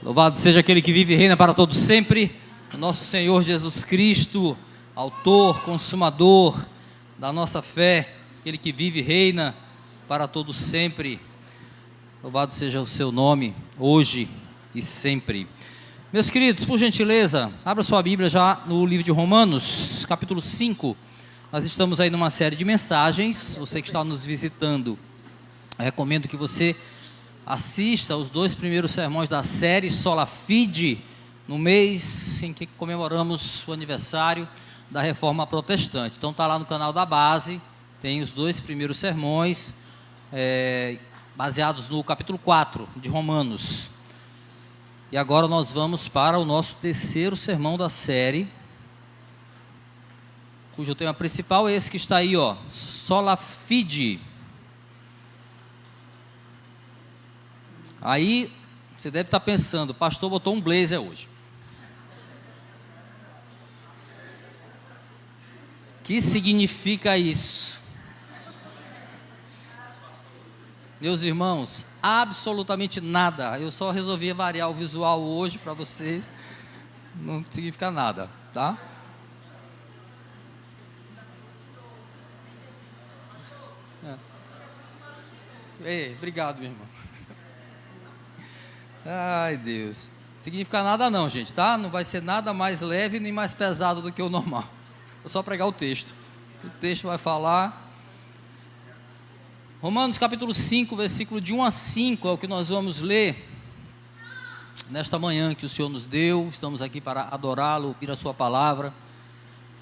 Louvado seja aquele que vive e reina para todos sempre, o nosso Senhor Jesus Cristo, autor, consumador da nossa fé, aquele que vive e reina para todos sempre. Louvado seja o seu nome, hoje e sempre. Meus queridos, por gentileza, abra sua Bíblia já no livro de Romanos, capítulo 5. Nós estamos aí numa série de mensagens. Você que está nos visitando, eu recomendo que você assista os 2 primeiros sermões da série Sola Fide, no mês em que comemoramos o aniversário da Reforma Protestante. Então está lá no canal da base, tem os 2 primeiros sermões, baseados no capítulo 4 de Romanos. E agora nós vamos para o nosso terceiro sermão da série, cujo tema principal é esse que está aí, ó, Sola Fide. Aí você deve estar pensando, o pastor botou um blazer hoje. O que significa isso? Meus irmãos, absolutamente nada. Eu só resolvi variar o visual hoje para vocês. Não significa nada, tá? Ei, obrigado, meu irmão. Ai, Deus. Significa nada não, gente, tá? Não vai ser nada mais leve nem mais pesado do que o normal. Vou só pregar o texto. O texto vai falar. Romanos capítulo 5, versículo de 1 a 5 é o que nós vamos ler nesta manhã que o Senhor nos deu. Estamos aqui para adorá-lo, ouvir a sua palavra.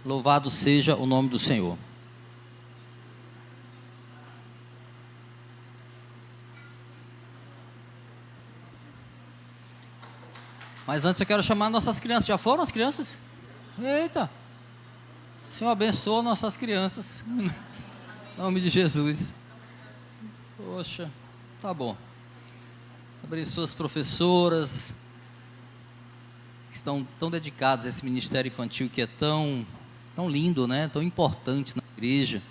Louvado seja o nome do Senhor. Mas antes eu quero chamar nossas crianças. Já foram as crianças? Eita! O Senhor abençoa nossas crianças. Em nome de Jesus. Poxa, tá bom. Abençoa as professoras que estão tão dedicadas a esse ministério infantil que é tão lindo, né? Tão importante na igreja.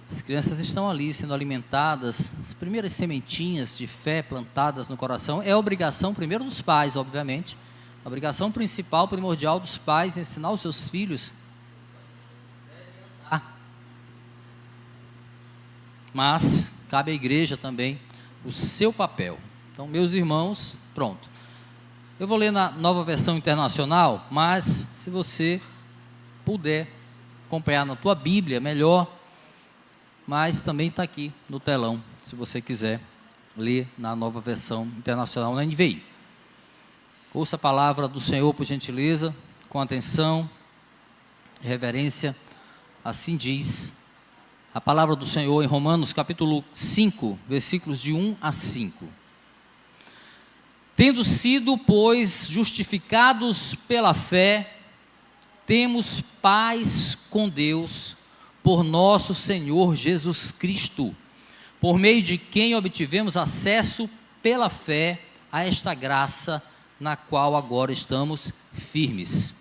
As crianças estão ali sendo alimentadas, as primeiras sementinhas de fé plantadas no coração. É obrigação primeiro dos pais, obviamente. A obrigação principal, primordial dos pais, é ensinar os seus filhos. Mas cabe à igreja também o seu papel. Então, meus irmãos, pronto. Eu vou ler na Nova Versão Internacional, mas se você puder acompanhar na tua Bíblia, melhor. Mas também está aqui no telão, se você quiser ler na Nova Versão Internacional, na NVI. Ouça a palavra do Senhor, por gentileza, com atenção e reverência. Assim diz a palavra do Senhor em Romanos capítulo 5, versículos de 1 a 5. Tendo sido, pois, justificados pela fé, temos paz com Deus, por nosso Senhor Jesus Cristo, por meio de quem obtivemos acesso pela fé a esta graça na qual agora estamos firmes.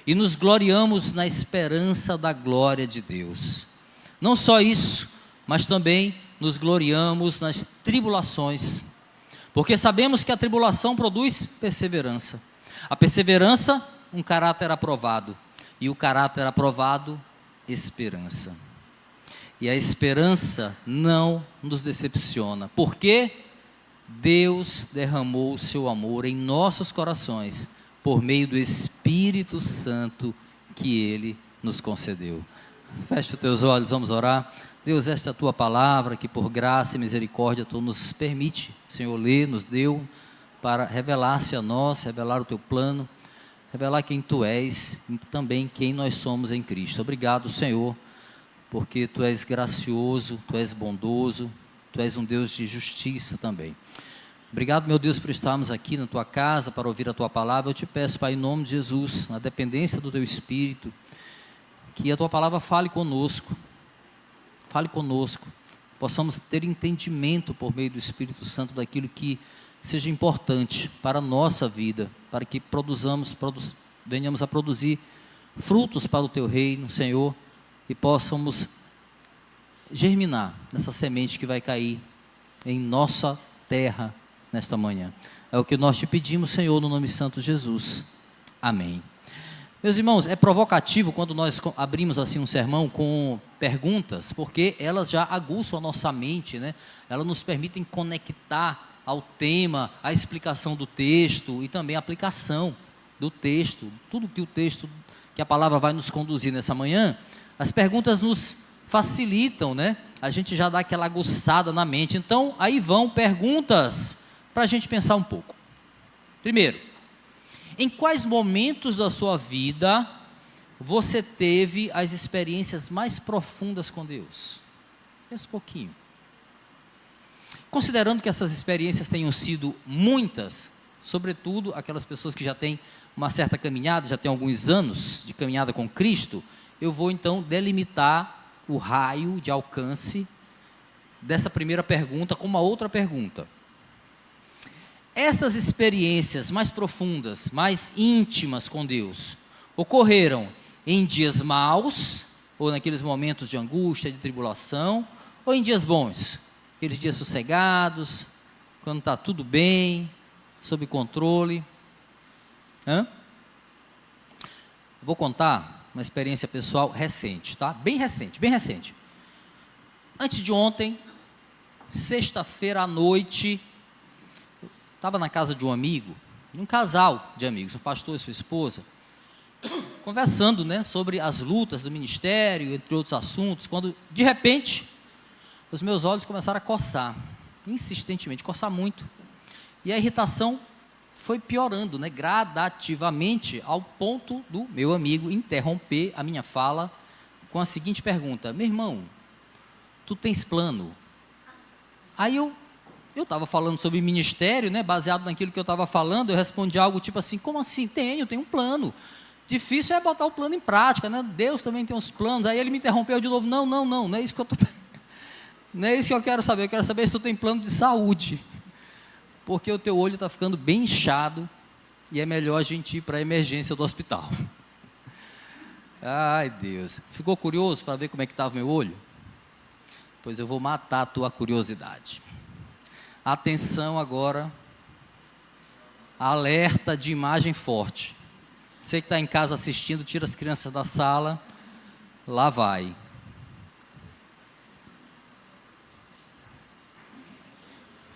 E nos gloriamos na esperança da glória de Deus. Não só isso, mas também nos gloriamos nas tribulações, porque sabemos que a tribulação produz perseverança. A perseverança, um caráter aprovado, e o caráter aprovado, esperança. E a esperança não nos decepciona, porque Deus derramou o seu amor em nossos corações por meio do Espírito Santo que Ele nos concedeu. Feche os teus olhos, vamos orar. Deus, esta é a tua palavra que por graça e misericórdia tu nos permite, Senhor, ler, nos deu para revelar-se a nós, revelar o teu plano, revelar quem tu és e também quem nós somos em Cristo. Obrigado, Senhor, porque tu és gracioso, tu és bondoso, tu és um Deus de justiça também. Obrigado, meu Deus, por estarmos aqui na tua casa para ouvir a tua palavra. Eu te peço, Pai, em nome de Jesus, na dependência do teu Espírito, que a tua palavra fale conosco, possamos ter entendimento por meio do Espírito Santo daquilo que seja importante para a nossa vida, para que venhamos a produzir frutos para o teu reino, Senhor, e possamos germinar nessa semente que vai cair em nossa terra, nesta manhã. É o que nós te pedimos, Senhor, no nome santo de Jesus. Amém. Meus irmãos, é provocativo quando nós abrimos assim um sermão com perguntas, porque elas já aguçam a nossa mente, né? Elas nos permitem conectar ao tema, à explicação do texto e também a aplicação do texto, tudo que o texto, que a palavra vai nos conduzir nessa manhã. As perguntas nos facilitam, né? A gente já dá aquela aguçada na mente. Então, aí vão perguntas para a gente pensar um pouco. Primeiro, em quais momentos da sua vida você teve as experiências mais profundas com Deus? Pensa um pouquinho. Considerando que essas experiências tenham sido muitas, sobretudo aquelas pessoas que já têm uma certa caminhada, já têm alguns anos de caminhada com Cristo, eu vou então delimitar o raio de alcance dessa primeira pergunta com uma outra pergunta. Essas experiências mais profundas, mais íntimas com Deus, ocorreram em dias maus, ou naqueles momentos de angústia, de tribulação, ou em dias bons, aqueles dias sossegados, quando está tudo bem, sob controle? Vou contar uma experiência pessoal recente, tá? Bem recente, bem recente. Antes de ontem, sexta-feira à noite, estava na casa de um amigo, um casal de amigos, um pastor e sua esposa, conversando, né, sobre as lutas do ministério, entre outros assuntos, quando, de repente, os meus olhos começaram a coçar, insistentemente, coçar muito, e a irritação foi piorando, né, gradativamente, ao ponto do meu amigo interromper a minha fala com a seguinte pergunta: meu irmão, tu tens plano? Aí eu estava falando sobre ministério, né, baseado naquilo que eu estava falando, eu respondi algo tipo assim: como assim? Tenho um plano. Difícil é botar o plano em prática, né? Deus também tem uns planos. Aí ele me interrompeu de novo: não é isso que eu não é isso que eu quero saber. Eu quero saber se tu tem plano de saúde, porque o teu olho está ficando bem inchado e é melhor a gente ir para a emergência do hospital. Ai, Deus. Ficou curioso para ver como é que estava o meu olho? Pois eu vou matar a tua curiosidade. Atenção agora, alerta de imagem forte. Você que está em casa assistindo, tira as crianças da sala, lá vai.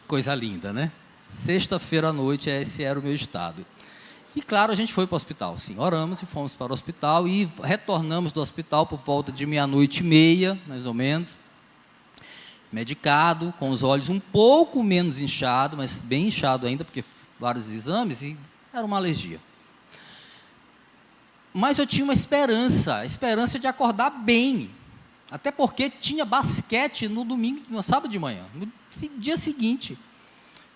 Coisa linda, né? Sexta-feira à noite, esse era o meu estado. E claro, a gente foi para o hospital, sim, oramos e fomos para o hospital e retornamos do hospital por volta de 00:30, mais ou menos. Medicado, com os olhos um pouco menos inchados, mas bem inchado ainda, porque vários exames, e era uma alergia. Mas eu tinha uma esperança de acordar bem, até porque tinha basquete no domingo, no sábado de manhã, no dia seguinte,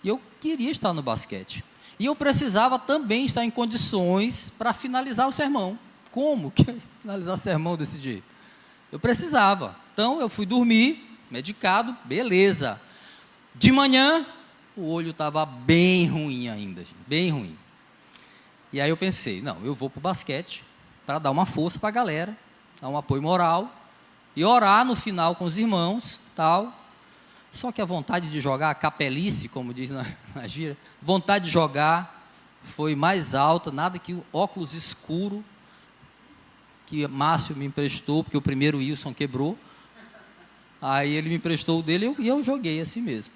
e eu queria estar no basquete, e eu precisava também estar em condições para finalizar o sermão. Como que eu ia finalizar o sermão desse jeito? Eu precisava, então eu fui dormir, medicado, beleza. De manhã, o olho estava bem ruim ainda, bem ruim. E aí eu pensei, não, eu vou para o basquete para dar uma força para a galera, dar um apoio moral e orar no final com os irmãos, tal. Só que a vontade de jogar, a capelice, como diz na gíria, vontade de jogar foi mais alta, nada que o óculos escuro que Márcio me emprestou, porque o primeiro Wilson quebrou. Aí ele me emprestou o dele e eu joguei assim mesmo.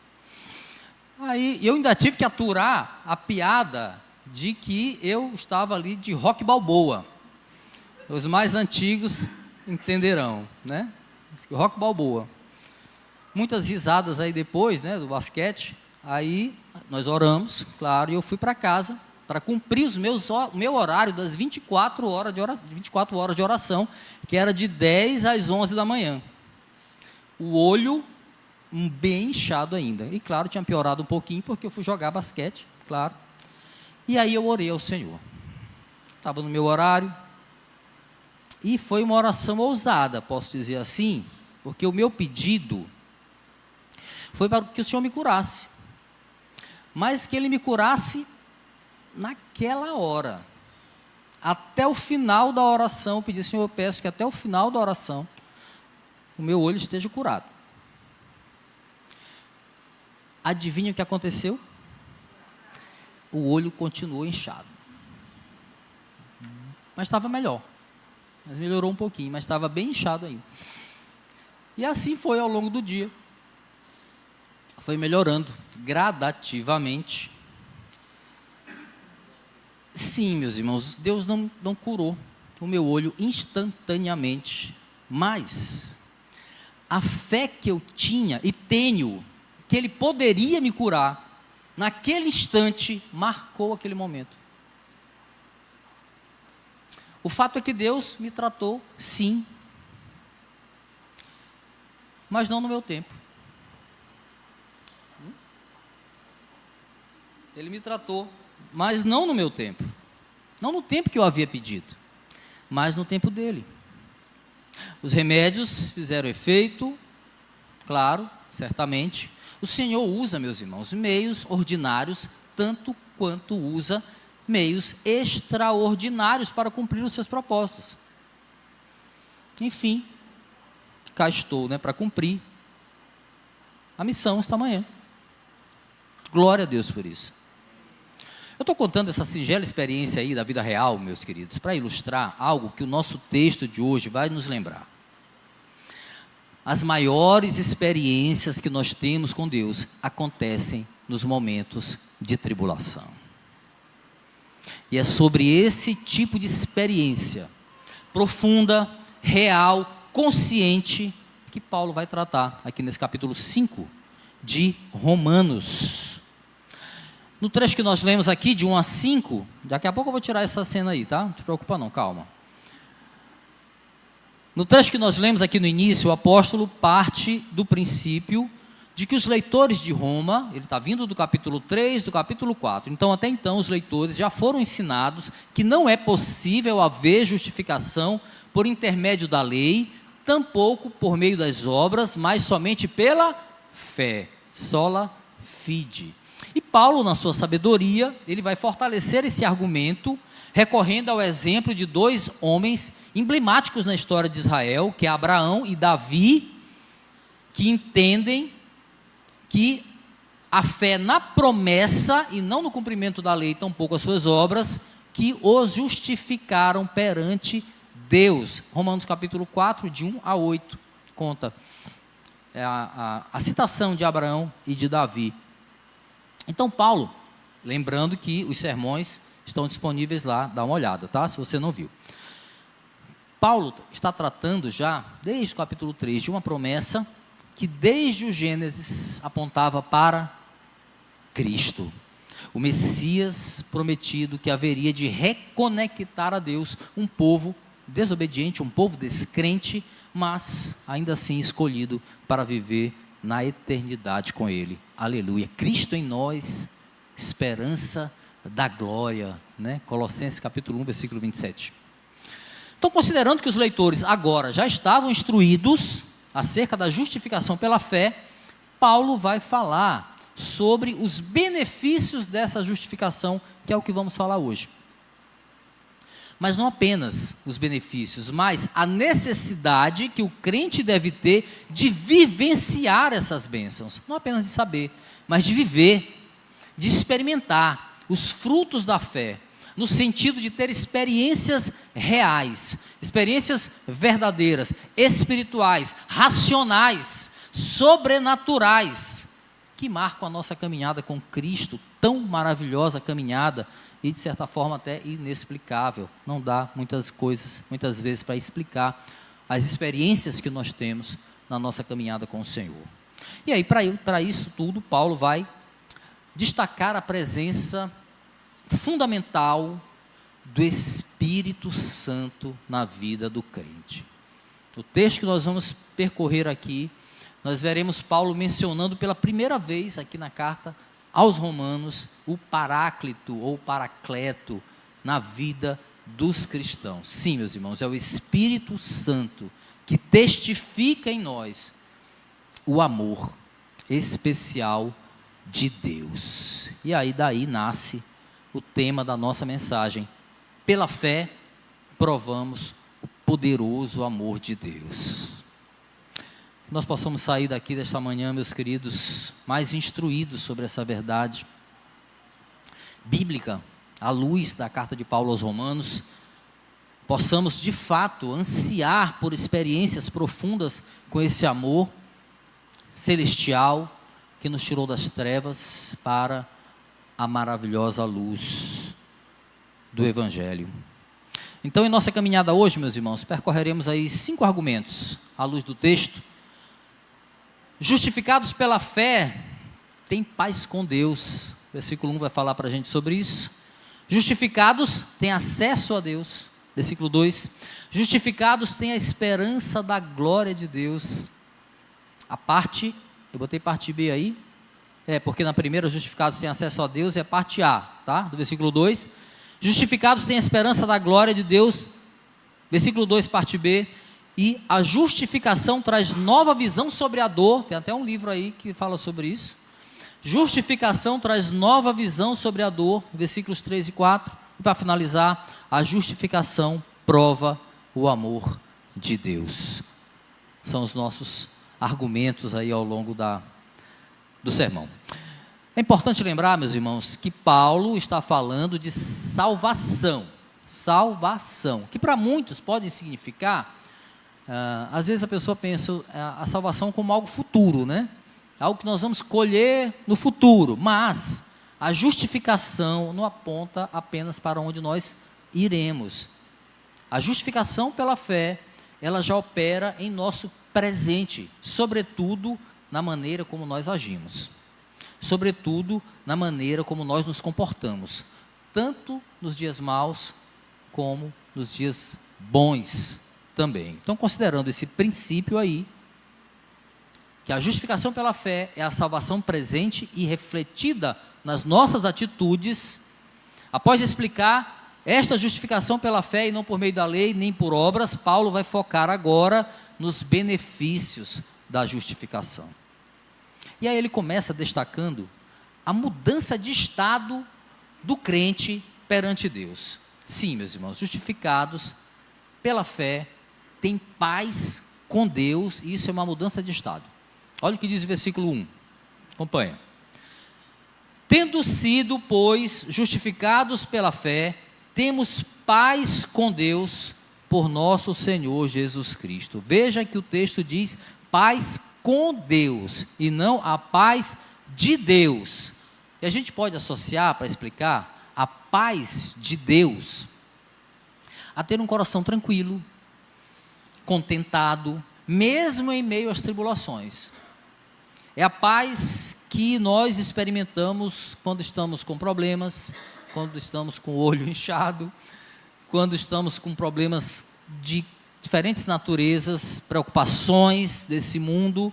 Aí eu ainda tive que aturar a piada de que eu estava ali de Rock Balboa. Os mais antigos entenderão, né? Rock Balboa. Muitas risadas aí depois, né, do basquete. Aí nós oramos, claro, e eu fui para casa para cumprir o meu horário das 24 horas de oração, que era de 10 às 11 da manhã. O olho bem inchado ainda. E claro, tinha piorado um pouquinho, porque eu fui jogar basquete, claro. E aí eu orei ao Senhor. Estava no meu horário. E foi uma oração ousada, posso dizer assim, porque o meu pedido foi para que o Senhor me curasse. Mas que Ele me curasse naquela hora. Até o final da oração, eu pedi: Senhor, eu peço que até o final da oração o meu olho esteja curado. Adivinha o que aconteceu? o olho continuou inchado. Mas estava melhor. Mas melhorou um pouquinho, mas estava bem inchado ainda. E assim foi ao longo do dia. Foi melhorando gradativamente. Sim, meus irmãos, Deus não curou o meu olho instantaneamente, mas a fé que eu tinha e tenho, que Ele poderia me curar, naquele instante, marcou aquele momento. O fato é que Deus me tratou, sim, mas não no meu tempo. Ele me tratou, mas não no meu tempo. Não no tempo que eu havia pedido, mas no tempo dele. Os remédios fizeram efeito, claro, certamente. O Senhor usa, meus irmãos, meios ordinários, tanto quanto usa meios extraordinários para cumprir os seus propósitos. Enfim, cá estou, para cumprir a missão esta manhã. Glória a Deus por isso. Eu estou contando essa singela experiência aí da vida real, meus queridos, para ilustrar algo que o nosso texto de hoje vai nos lembrar. As maiores experiências que nós temos com Deus acontecem nos momentos de tribulação. E é sobre esse tipo de experiência profunda, real, consciente, que Paulo vai tratar aqui nesse capítulo 5 de Romanos. No trecho que nós lemos aqui, de 1 a 5, daqui a pouco eu vou tirar essa cena aí, tá? Não te preocupa não, calma. No trecho que nós lemos aqui no início, o apóstolo parte do princípio de que os leitores de Roma, ele está vindo do capítulo 3, do capítulo 4, então até então os leitores já foram ensinados que não é possível haver justificação por intermédio da lei, tampouco por meio das obras, mas somente pela fé, sola fide. E Paulo, na sua sabedoria, ele vai fortalecer esse argumento, recorrendo ao exemplo de dois homens emblemáticos na história de Israel, que é Abraão e Davi, que entendem que a fé na promessa, e não no cumprimento da lei, tampouco as suas obras, que os justificaram perante Deus. Romanos capítulo 4, de 1 a 8, conta a citação de Abraão e de Davi. Então Paulo, lembrando que os sermões estão disponíveis lá, dá uma olhada, tá? Se você não viu. Paulo está tratando já, desde o capítulo 3, de uma promessa que desde o Gênesis apontava para Cristo, o Messias prometido, que haveria de reconectar a Deus um povo desobediente, um povo descrente, mas ainda assim escolhido para viver na eternidade com Ele. Aleluia. Cristo em nós, esperança da glória, Colossenses capítulo 1, versículo 27. Então, considerando que os leitores agora já estavam instruídos acerca da justificação pela fé, Paulo vai falar sobre os benefícios dessa justificação, que é o que vamos falar hoje. Mas não apenas os benefícios, mas a necessidade que o crente deve ter de vivenciar essas bênçãos. Não apenas de saber, mas de viver, de experimentar os frutos da fé, no sentido de ter experiências reais, experiências verdadeiras, espirituais, racionais, sobrenaturais, que marcam a nossa caminhada com Cristo, tão maravilhosa caminhada, e de certa forma até inexplicável. Não dá muitas vezes para explicar as experiências que nós temos na nossa caminhada com o Senhor. E aí, para isso tudo, Paulo vai destacar a presença fundamental do Espírito Santo na vida do crente. O texto que nós vamos percorrer aqui, nós veremos Paulo mencionando pela primeira vez aqui na carta aos Romanos o Paráclito ou Paracleto na vida dos cristãos. Sim, meus irmãos, é o Espírito Santo que testifica em nós o amor especial de Deus. E aí daí nasce o tema da nossa mensagem: pela fé provamos o poderoso amor de Deus. Que nós possamos sair daqui desta manhã, meus queridos, mais instruídos sobre essa verdade, bíblica, à luz da carta de Paulo aos Romanos, possamos de fato ansiar por experiências profundas com esse amor celestial que nos tirou das trevas para a maravilhosa luz do Evangelho. Então, em nossa caminhada hoje, meus irmãos, percorreremos aí 5 argumentos à luz do texto. Justificados pela fé, tem paz com Deus. Versículo 1 vai falar para a gente sobre isso. Justificados, têm acesso a Deus. Versículo 2. Justificados, têm a esperança da glória de Deus. A parte, eu botei parte B aí. Porque na primeira, justificados têm acesso a Deus, é a parte A, tá? Do versículo 2. Justificados têm a esperança da glória de Deus. Versículo 2, parte B. E a justificação traz nova visão sobre a dor. Tem até um livro aí que fala sobre isso. Justificação traz nova visão sobre a dor. Versículos 3 e 4. E para finalizar, a justificação prova o amor de Deus. São os nossos argumentos aí ao longo do sermão. É importante lembrar, meus irmãos, que Paulo está falando de salvação, que para muitos pode significar, às vezes a pessoa pensa a salvação como algo futuro, né? Algo que nós vamos colher no futuro, mas a justificação não aponta apenas para onde nós iremos. A justificação pela fé, ela já opera em nosso presente, sobretudo na maneira como nós agimos, sobretudo na maneira como nós nos comportamos, tanto nos dias maus como nos dias bons também. Então, considerando esse princípio aí, que a justificação pela fé é a salvação presente e refletida nas nossas atitudes, após explicar esta justificação pela fé e não por meio da lei, nem por obras, Paulo vai focar agora nos benefícios da justificação. E aí ele começa destacando a mudança de estado do crente perante Deus. Sim, meus irmãos, justificados pela fé, tem paz com Deus, e isso é uma mudança de estado. Olha o que diz o versículo 1, acompanha. Tendo sido, pois, justificados pela fé, temos paz com Deus por nosso Senhor Jesus Cristo. Veja que o texto diz paz com Deus e não a paz de Deus. E a gente pode associar, para explicar, a paz de Deus a ter um coração tranquilo, contentado, mesmo em meio às tribulações. É a paz que nós experimentamos quando estamos com problemas, quando estamos com o olho inchado, quando estamos com problemas de diferentes naturezas, preocupações desse mundo.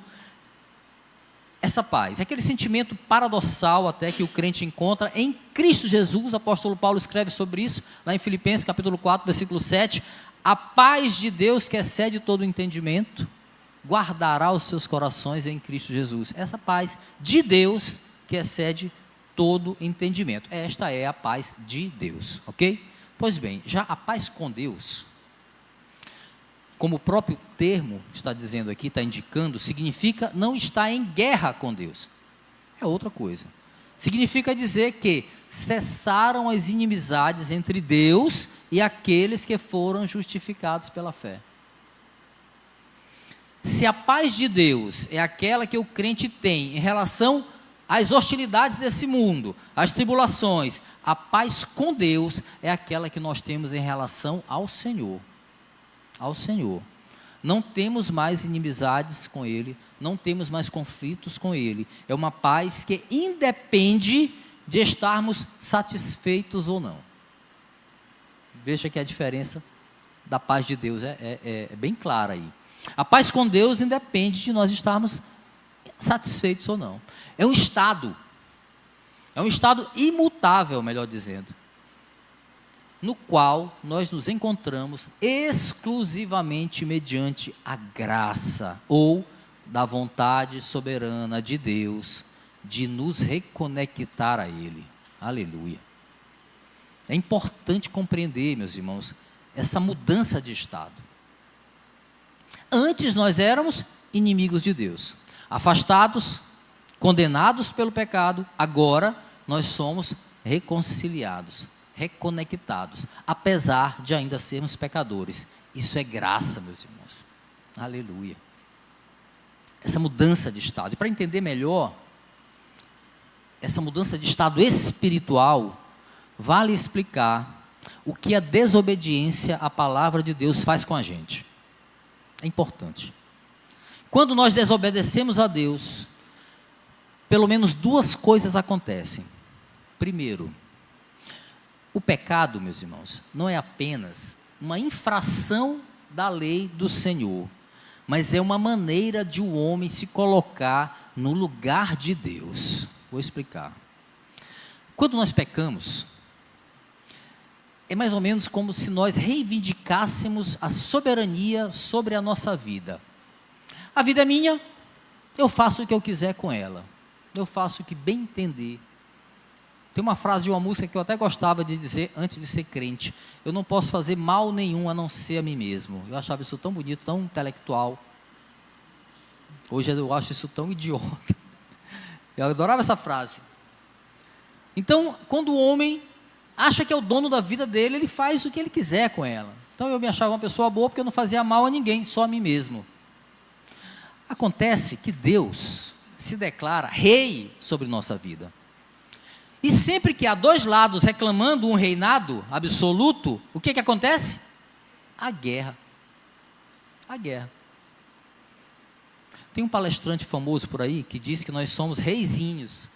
Essa paz, aquele sentimento paradoxal até que o crente encontra em Cristo Jesus. O apóstolo Paulo escreve sobre isso lá em Filipenses capítulo 4, versículo 7. A paz de Deus, que excede todo o entendimento, guardará os seus corações em Cristo Jesus. Essa paz de Deus que excede todo entendimento. Esta é a paz de Deus, ok? Pois bem, já a paz com Deus, como o próprio termo está dizendo aqui, está indicando, significa não estar em guerra com Deus. É outra coisa. Significa dizer que cessaram as inimizades entre Deus e aqueles que foram justificados pela fé. Se a paz de Deus é aquela que o crente tem em relação às hostilidades desse mundo, às tribulações, a paz com Deus é aquela que nós temos em relação ao Senhor. Ao Senhor. Não temos mais inimizades com Ele, não temos mais conflitos com Ele. É uma paz que independe de estarmos satisfeitos ou não. Veja que a diferença da paz de Deus é bem clara aí. A paz com Deus independe de nós estarmos satisfeitos ou não. É um estado imutável, melhor dizendo, no qual nós nos encontramos exclusivamente mediante a graça ou da vontade soberana de Deus de nos reconectar a Ele. Aleluia. É importante compreender, meus irmãos, essa mudança de estado. Antes nós éramos inimigos de Deus, afastados, condenados pelo pecado. Agora nós somos reconciliados, reconectados, apesar de ainda sermos pecadores. Isso é graça, meus irmãos. Aleluia. Essa mudança de estado. E para entender melhor, essa mudança de estado espiritual, vale explicar o que a desobediência à palavra de Deus faz com a gente. É importante. Quando nós desobedecemos a Deus, pelo menos duas coisas acontecem. Primeiro, o pecado, meus irmãos, não é apenas uma infração da lei do Senhor, mas é uma maneira de o homem se colocar no lugar de Deus. Vou explicar. Quando nós pecamos, é mais ou menos como se nós reivindicássemos a soberania sobre a nossa vida. A vida é minha, eu faço o que eu quiser com ela, eu faço o que bem entender. Tem uma frase de uma música que eu até gostava de dizer antes de ser crente: eu não posso fazer mal nenhum a não ser a mim mesmo. Eu achava isso tão bonito, tão intelectual. Hoje eu acho isso tão idiota. Eu adorava essa frase. Então, quando o homem acha que é o dono da vida dele, ele faz o que ele quiser com ela. Então eu me achava uma pessoa boa porque eu não fazia mal a ninguém, só a mim mesmo. Acontece que Deus se declara rei sobre nossa vida. E sempre que há dois lados reclamando um reinado absoluto, o que acontece? A guerra. A guerra. Tem um palestrante famoso por aí que diz que nós somos reizinhos,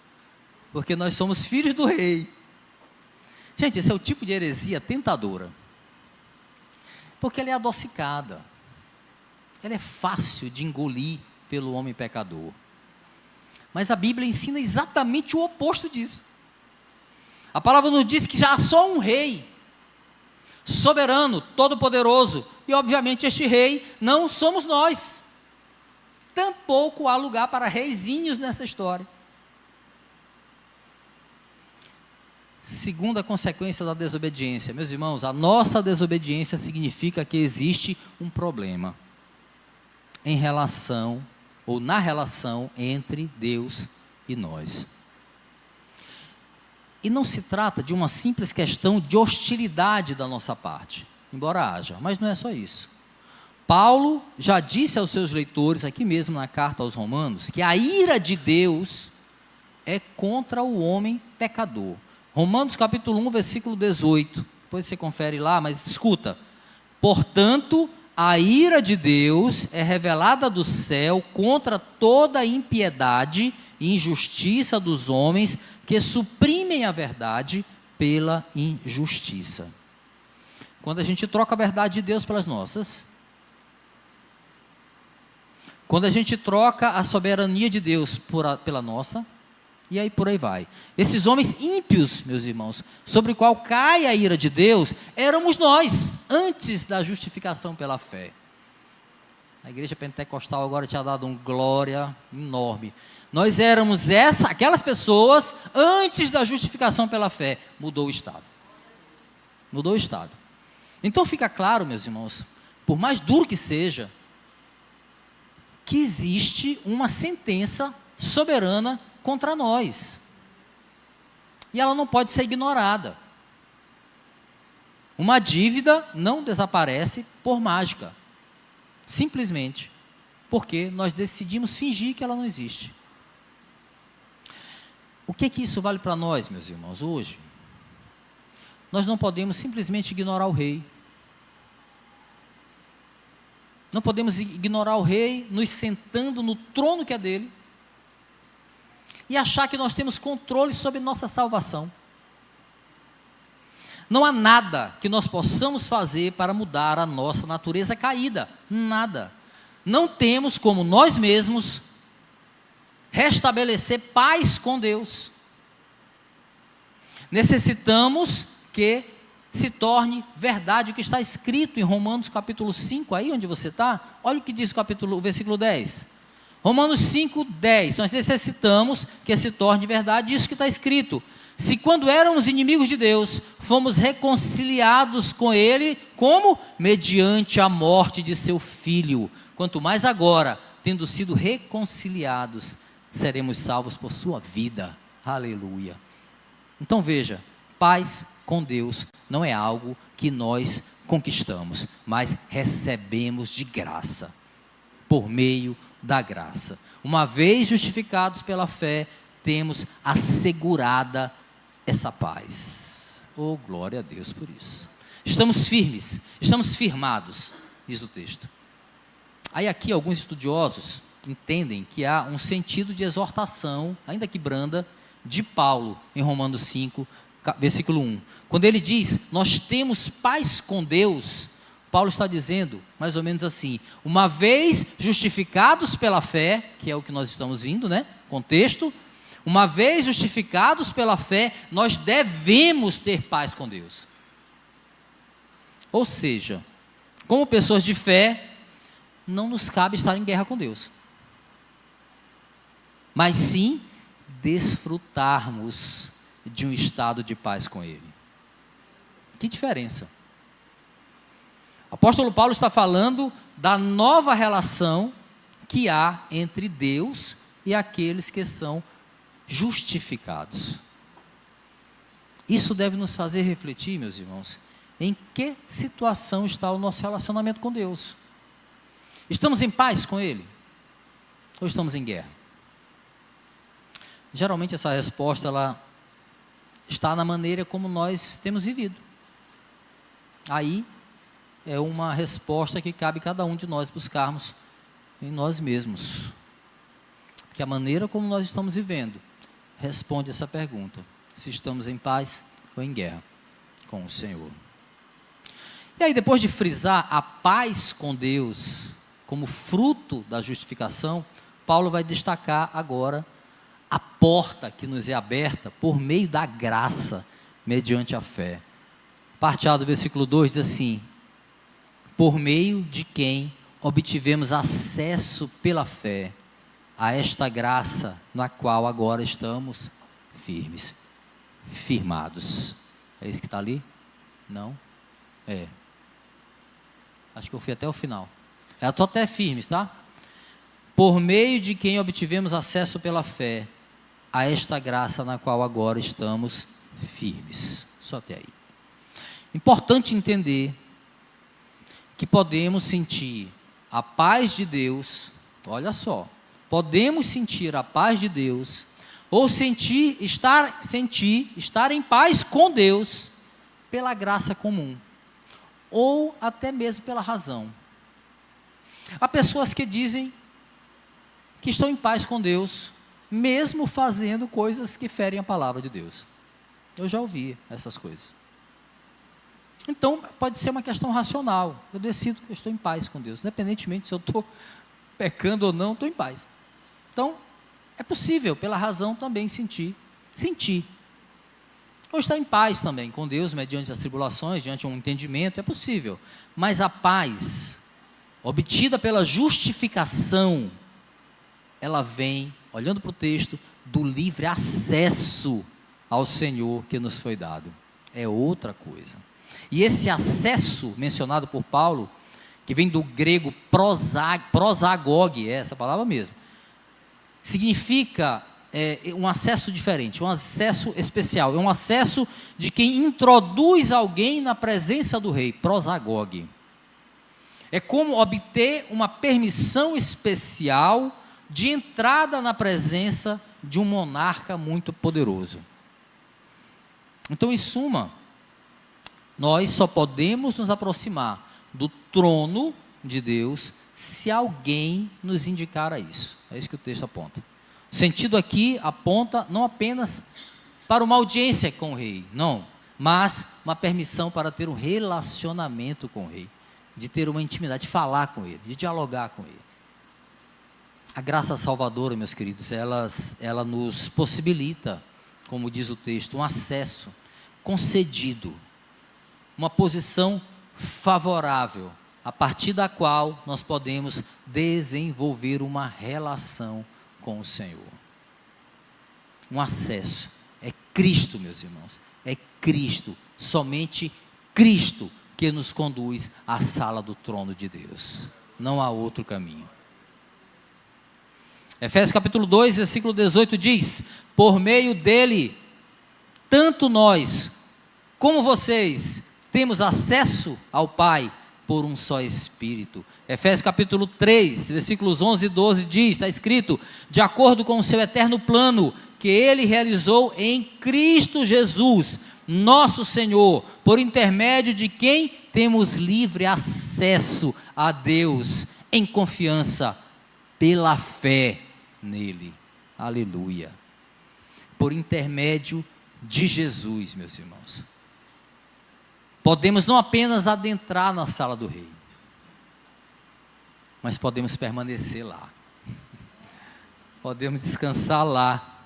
porque nós somos filhos do rei. Gente, esse é o tipo de heresia tentadora, porque ela é adocicada, ela é fácil de engolir pelo homem pecador. Mas a Bíblia ensina exatamente o oposto disso. A palavra nos diz que já há só um rei, soberano, todo-poderoso, e obviamente este rei não somos nós. Tampouco há lugar para reizinhos nessa história. Segunda consequência da desobediência, meus irmãos, a nossa desobediência significa que existe um problema em relação, ou na relação entre Deus e nós. E não se trata de uma simples questão de hostilidade da nossa parte, embora haja, mas não é só isso. Paulo já disse aos seus leitores, aqui mesmo na carta aos Romanos, que a ira de Deus é contra o homem pecador. Romanos capítulo 1, versículo 18, depois você confere lá, mas escuta: portanto, a ira de Deus é revelada do céu contra toda a impiedade e injustiça dos homens que suprimem a verdade pela injustiça. Quando a gente troca a verdade de Deus pelas nossas, quando a gente troca a soberania de Deus pela nossa, e aí por aí vai. Esses homens ímpios, meus irmãos, sobre o qual cai a ira de Deus, éramos nós, antes da justificação pela fé. A igreja pentecostal agora tinha dado um glória enorme. Nós éramos aquelas pessoas antes da justificação pela fé. Mudou o estado. Mudou o estado. Então fica claro, meus irmãos, por mais duro que seja, que existe uma sentença soberana contra nós, e ela não pode ser ignorada. Uma dívida não desaparece por mágica, simplesmente porque nós decidimos fingir que ela não existe. O que isso vale para nós, meus irmãos, hoje? Nós não podemos simplesmente ignorar o rei. Não podemos ignorar o rei nos sentando no trono que é dele e achar que nós temos controle sobre nossa salvação. Não há nada que nós possamos fazer para mudar a nossa natureza caída. Nada. Não temos como nós mesmos restabelecer paz com Deus. Necessitamos que se torne verdade o que está escrito em Romanos capítulo 5, aí onde você está. Olha o que diz o versículo 10. Romanos 5, 10. Nós necessitamos que se torne verdade isso que está escrito: se quando éramos inimigos de Deus, fomos reconciliados com Ele, como? Mediante a morte de seu Filho. Quanto mais agora, tendo sido reconciliados, seremos salvos por sua vida. Aleluia. Então veja, paz com Deus não é algo que nós conquistamos, mas recebemos de graça, por meio da graça. Uma vez justificados pela fé, temos assegurada essa paz. Oh, glória a Deus por isso. Estamos firmes, estamos firmados, diz o texto. Aí aqui alguns estudiosos entendem que há um sentido de exortação, ainda que branda, de Paulo em Romanos 5, versículo 1. Quando ele diz, nós temos paz com Deus, Paulo está dizendo mais ou menos assim: uma vez justificados pela fé, que é o que nós estamos vindo, né? Contexto. Uma vez justificados pela fé, nós devemos ter paz com Deus. Ou seja, como pessoas de fé, não nos cabe estar em guerra com Deus, mas sim desfrutarmos de um estado de paz com Ele. Que diferença! O apóstolo Paulo está falando da nova relação que há entre Deus e aqueles que são justificados. Isso deve nos fazer refletir, meus irmãos, em que situação está o nosso relacionamento com Deus. Estamos em paz com Ele? Ou estamos em guerra? Geralmente essa resposta ela está na maneira como nós temos vivido. Aí é uma resposta que cabe a cada um de nós buscarmos em nós mesmos. Que a maneira como nós estamos vivendo responde essa pergunta: se estamos em paz ou em guerra com o Senhor. E aí, depois de frisar a paz com Deus como fruto da justificação, Paulo vai destacar agora a porta que nos é aberta por meio da graça, mediante a fé. Parte A do versículo 2 diz assim: por meio de quem obtivemos acesso pela fé a esta graça na qual agora estamos firmes, firmados. É isso que está ali? Não? É. Acho que eu fui até o final. Eu estou até firmes, tá? Por meio de quem obtivemos acesso pela fé a esta graça na qual agora estamos firmes. Só até aí. Importante entender que podemos sentir a paz de Deus, olha só, podemos sentir a paz de Deus, ou estar em paz com Deus, pela graça comum, ou até mesmo pela razão. Há pessoas que dizem que estão em paz com Deus, mesmo fazendo coisas que ferem a palavra de Deus. Eu já ouvi essas coisas. Então, pode ser uma questão racional. Eu decido que eu estou em paz com Deus, independentemente se eu estou pecando ou não, estou em paz. Então, é possível, pela razão também, sentir. Ou estar em paz também com Deus, mediante as tribulações, diante de um entendimento, é possível. Mas a paz, obtida pela justificação, ela vem, olhando para o texto, do livre acesso ao Senhor que nos foi dado. É outra coisa. E esse acesso mencionado por Paulo, que vem do grego prosagog, é essa palavra mesmo, significa um acesso diferente, um acesso especial, é um acesso de quem introduz alguém na presença do rei, prosagog. É como obter uma permissão especial de entrada na presença de um monarca muito poderoso. Então, em suma, nós só podemos nos aproximar do trono de Deus se alguém nos indicar a isso. É isso que o texto aponta. O sentido aqui aponta não apenas para uma audiência com o rei, não, mas uma permissão para ter um relacionamento com o rei, de ter uma intimidade, de falar com ele, de dialogar com ele. A graça salvadora, meus queridos, ela nos possibilita, como diz o texto, um acesso concedido, uma posição favorável, a partir da qual nós podemos desenvolver uma relação com o Senhor. Um acesso. É Cristo, meus irmãos. É Cristo, somente Cristo, que nos conduz à sala do trono de Deus. Não há outro caminho. Efésios capítulo 2, versículo 18 diz: por meio dele tanto nós como vocês temos acesso ao Pai por um só Espírito. Efésios capítulo 3, versículos 11 e 12 diz, está escrito: de acordo com o seu eterno plano, que Ele realizou em Cristo Jesus, nosso Senhor, por intermédio de quem temos livre acesso a Deus, em confiança, pela fé nele. Aleluia. Por intermédio de Jesus, meus irmãos, podemos não apenas adentrar na sala do rei, mas podemos permanecer lá, podemos descansar lá.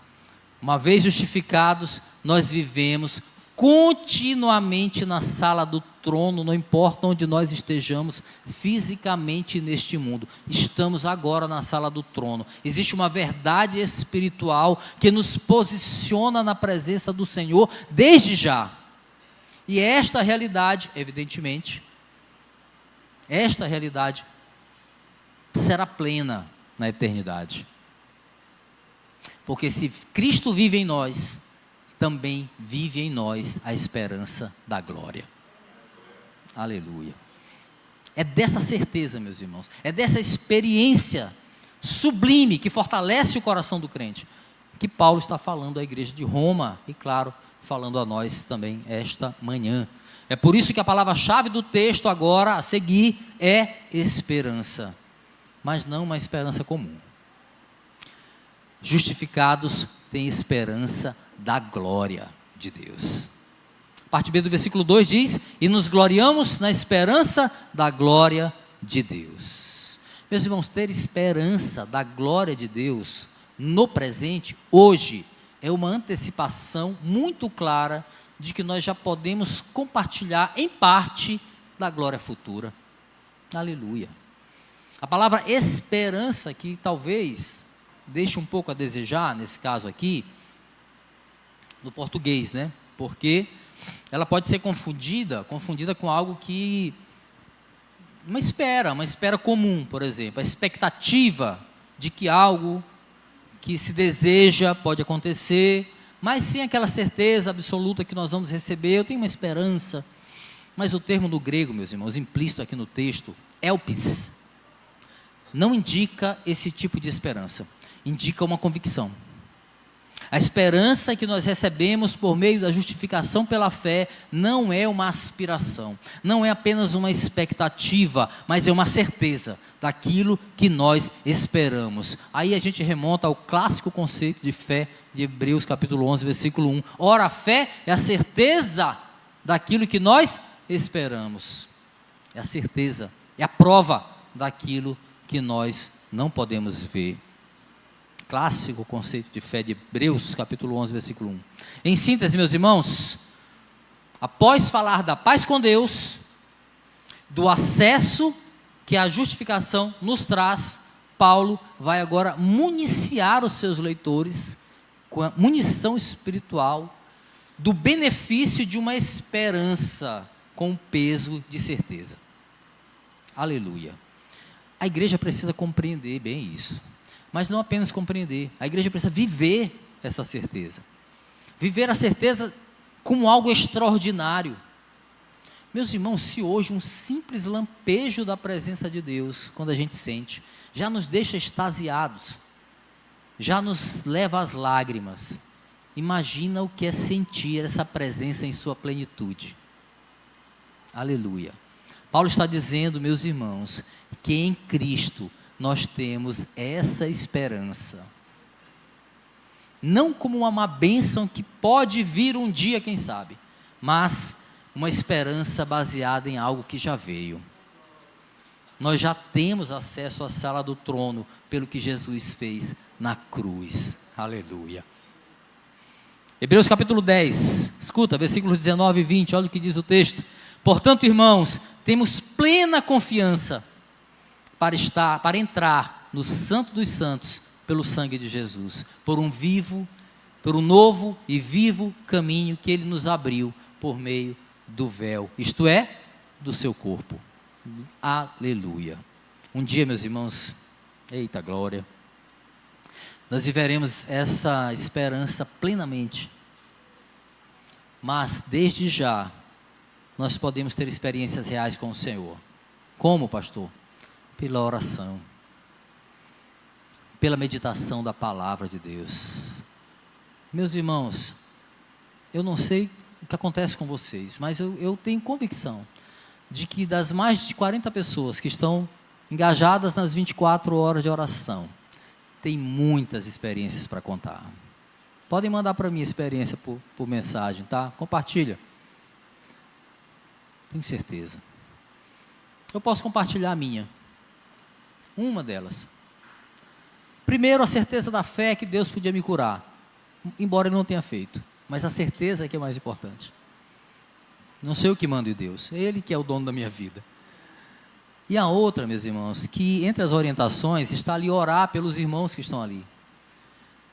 Uma vez justificados, nós vivemos continuamente na sala do trono, não importa onde nós estejamos fisicamente neste mundo, estamos agora na sala do trono. Existe uma verdade espiritual que nos posiciona na presença do Senhor desde já, e esta realidade, evidentemente, esta realidade será plena na eternidade, porque se Cristo vive em nós, também vive em nós a esperança da glória. Aleluia. É dessa certeza, meus irmãos, é dessa experiência sublime que fortalece o coração do crente, que Paulo está falando à igreja de Roma, e claro, falando a nós também esta manhã. É por isso que a palavra-chave do texto agora a seguir é esperança, mas não uma esperança comum. Justificados têm esperança da glória de Deus. Parte B do versículo 2 diz: e nos gloriamos na esperança da glória de Deus. Meus irmãos, ter esperança da glória de Deus no presente, hoje, é uma antecipação muito clara de que nós já podemos compartilhar em parte da glória futura. Aleluia. A palavra esperança, que talvez deixe um pouco a desejar, nesse caso aqui, no português, né? Porque ela pode ser confundida com algo que, uma espera comum, por exemplo, a expectativa de que algo que se deseja pode acontecer, mas sem aquela certeza absoluta que nós vamos receber. Eu tenho uma esperança, mas o termo no grego, meus irmãos, implícito aqui no texto, elpis, não indica esse tipo de esperança, indica uma convicção. A esperança que nós recebemos por meio da justificação pela fé não é uma aspiração, não é apenas uma expectativa, mas é uma certeza daquilo que nós esperamos. Aí a gente remonta ao clássico conceito de fé de Hebreus capítulo 11, versículo 1. Ora, a fé é a certeza daquilo que nós esperamos. É a certeza, é a prova daquilo que nós não podemos ver. Clássico conceito de fé de Hebreus, capítulo 11, versículo 1. Em síntese, meus irmãos, após falar da paz com Deus, do acesso que a justificação nos traz, Paulo vai agora municiar os seus leitores com a munição espiritual do benefício de uma esperança com peso de certeza. Aleluia. A igreja precisa compreender bem isso. Mas não apenas compreender, a igreja precisa viver essa certeza. Viver a certeza como algo extraordinário. Meus irmãos, se hoje um simples lampejo da presença de Deus, quando a gente sente, já nos deixa extasiados, já nos leva às lágrimas, imagina o que é sentir essa presença em sua plenitude. Aleluia. Paulo está dizendo, meus irmãos, que em Cristo nós temos essa esperança, não como uma bênção que pode vir um dia, quem sabe, mas uma esperança baseada em algo que já veio. Nós já temos acesso à sala do trono pelo que Jesus fez na cruz. Aleluia. Hebreus capítulo 10, escuta, versículos 19 e 20, olha o que diz o texto. Portanto, irmãos, temos plena confiança para entrar no Santo dos Santos pelo sangue de Jesus, por um novo e vivo caminho que Ele nos abriu por meio do véu, isto é, do seu corpo. Aleluia. Um dia, meus irmãos, eita glória, nós viveremos essa esperança plenamente. Mas desde já, nós podemos ter experiências reais com o Senhor. Como, pastor? Pela oração, pela meditação da palavra de Deus. Meus irmãos, eu não sei o que acontece com vocês, mas eu tenho convicção de que das mais de 40 pessoas que estão engajadas nas 24 horas de oração, tem muitas experiências para contar. Podem mandar para mim a experiência por mensagem, tá? Compartilha. Tenho certeza. Eu posso compartilhar a minha. Uma delas. Primeiro, a certeza da fé que Deus podia me curar, embora Ele não tenha feito. Mas a certeza é que é mais importante. Não sei o que manda de Deus, é Ele que é o dono da minha vida. E a outra, meus irmãos, que entre as orientações está ali orar pelos irmãos que estão ali.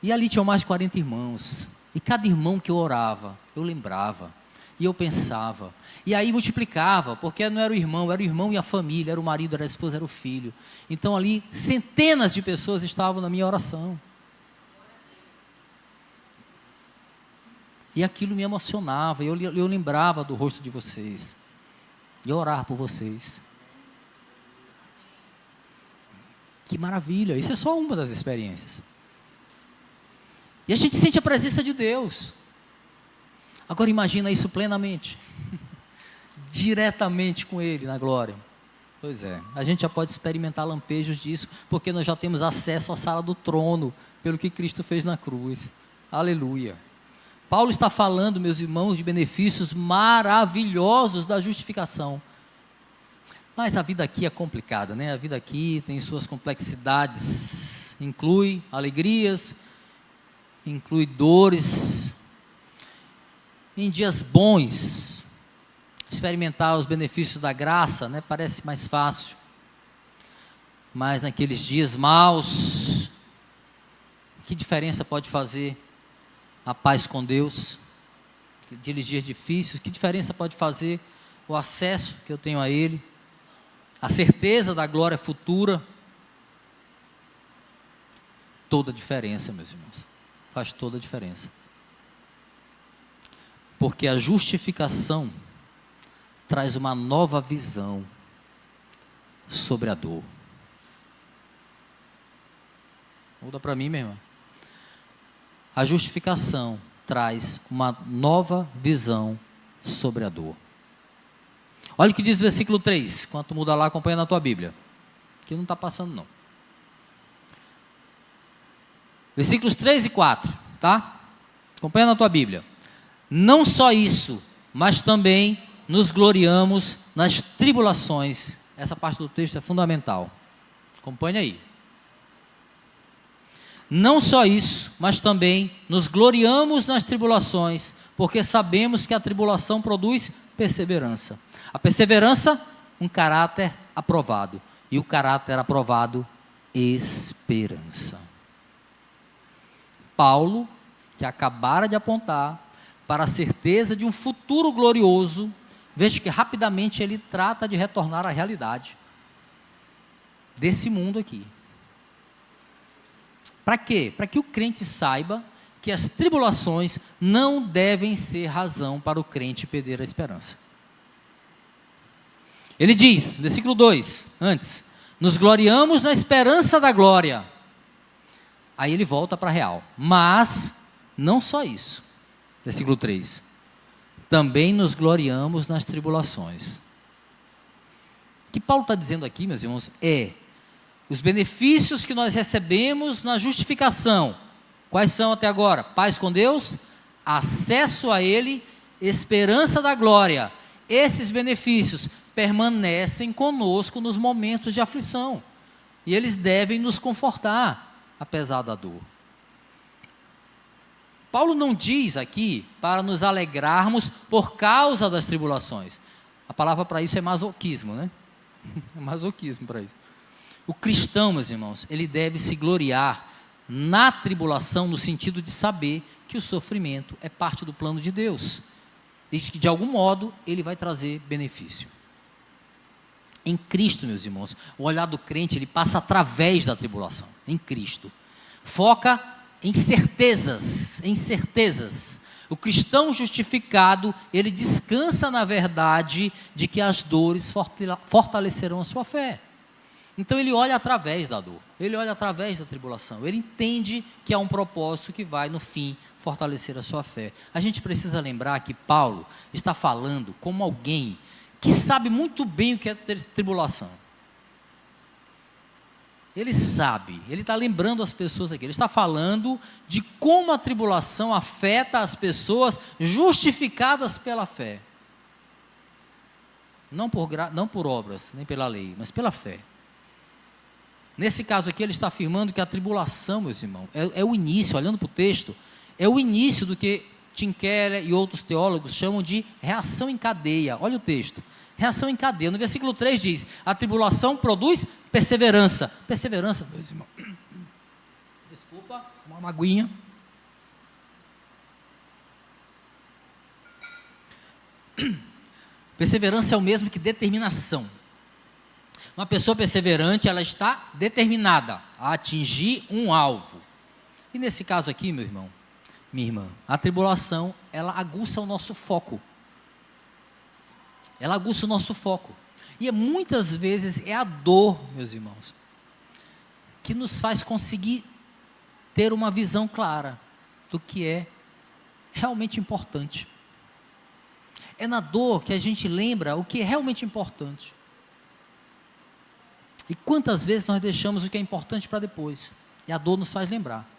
E ali tinham mais de 40 irmãos. E cada irmão que eu orava, eu lembrava. E eu pensava. E aí multiplicava, porque não era o irmão e a família, era o marido, era a esposa, era o filho. Então ali, centenas de pessoas estavam na minha oração. E aquilo me emocionava, eu lembrava do rosto de vocês. E orar por vocês. Que maravilha, isso é só uma das experiências. E a gente sente a presença de Deus. Agora imagina isso plenamente. Diretamente com Ele na glória. Pois é, a gente já pode experimentar lampejos disso, porque nós já temos acesso à sala do trono, pelo que Cristo fez na cruz. Aleluia. Paulo está falando, meus irmãos, de benefícios maravilhosos da justificação. Mas a vida aqui é complicada, né? A vida aqui tem suas complexidades, inclui alegrias, inclui dores. Em dias bons, experimentar os benefícios da graça, né? Parece mais fácil. Mas naqueles dias maus, que diferença pode fazer a paz com Deus? Naqueles dias difíceis, que diferença pode fazer o acesso que eu tenho a Ele? A certeza da glória futura? Toda a diferença, meus irmãos. Faz toda a diferença. Porque a justificação traz uma nova visão sobre a dor. Muda para mim, minha irmã. A justificação traz uma nova visão sobre a dor. Olha o que diz o versículo 3. Enquanto muda lá, acompanha na tua Bíblia. Aqui não está passando não. Versículos 3 e 4, tá? Acompanha na tua Bíblia. Não só isso, mas também nos gloriamos nas tribulações. Essa parte do texto é fundamental. Acompanha aí. Não só isso, mas também nos gloriamos nas tribulações, porque sabemos que a tribulação produz perseverança. A perseverança, um caráter aprovado. E o caráter aprovado, esperança. Paulo, que acabara de apontar para a certeza de um futuro glorioso, veja que rapidamente ele trata de retornar à realidade desse mundo aqui. Para quê? Para que o crente saiba que as tribulações não devem ser razão para o crente perder a esperança. Ele diz, no versículo 2, antes, nos gloriamos na esperança da glória. Aí ele volta para a real. Mas, não só isso. Versículo 3. Também nos gloriamos nas tribulações. O que Paulo está dizendo aqui, meus irmãos, é os benefícios que nós recebemos na justificação. Quais são até agora? Paz com Deus, acesso a Ele, esperança da glória. Esses benefícios permanecem conosco nos momentos de aflição. E eles devem nos confortar, apesar da dor. Paulo não diz aqui para nos alegrarmos por causa das tribulações. A palavra para isso é masoquismo, né? É masoquismo para isso. O cristão, meus irmãos, ele deve se gloriar na tribulação no sentido de saber que o sofrimento é parte do plano de Deus. E que de algum modo ele vai trazer benefício. Em Cristo, meus irmãos, o olhar do crente, ele passa através da tribulação, em Cristo. Foca em certezas, O cristão justificado, ele descansa na verdade de que as dores fortalecerão a sua fé. Então ele olha através da dor, ele olha através da tribulação, ele entende que há um propósito que vai, no fim, fortalecer a sua fé. A gente precisa lembrar que Paulo está falando como alguém que sabe muito bem o que é tribulação. Ele sabe, ele está lembrando as pessoas aqui, ele está falando de como a tribulação afeta as pessoas justificadas pela fé. Não por obras, nem pela lei, mas pela fé. Nesse caso aqui, ele está afirmando que a tribulação, meus irmãos, é o início, olhando para o texto, é o início do que Tim Keller e outros teólogos chamam de reação em cadeia. Olha o texto, reação em cadeia. No versículo 3 diz, a tribulação produz perseverança. Perseverança, meus irmãos. Desculpa, uma aguinha. Perseverança é o mesmo que determinação. Uma pessoa perseverante, ela está determinada a atingir um alvo. E nesse caso aqui, meu irmão, minha irmã, a tribulação, ela aguça o nosso foco. Ela aguça o nosso foco. E muitas vezes é a dor, meus irmãos, que nos faz conseguir ter uma visão clara do que é realmente importante. É na dor que a gente lembra o que é realmente importante. E quantas vezes nós deixamos o que é importante para depois, e a dor nos faz lembrar.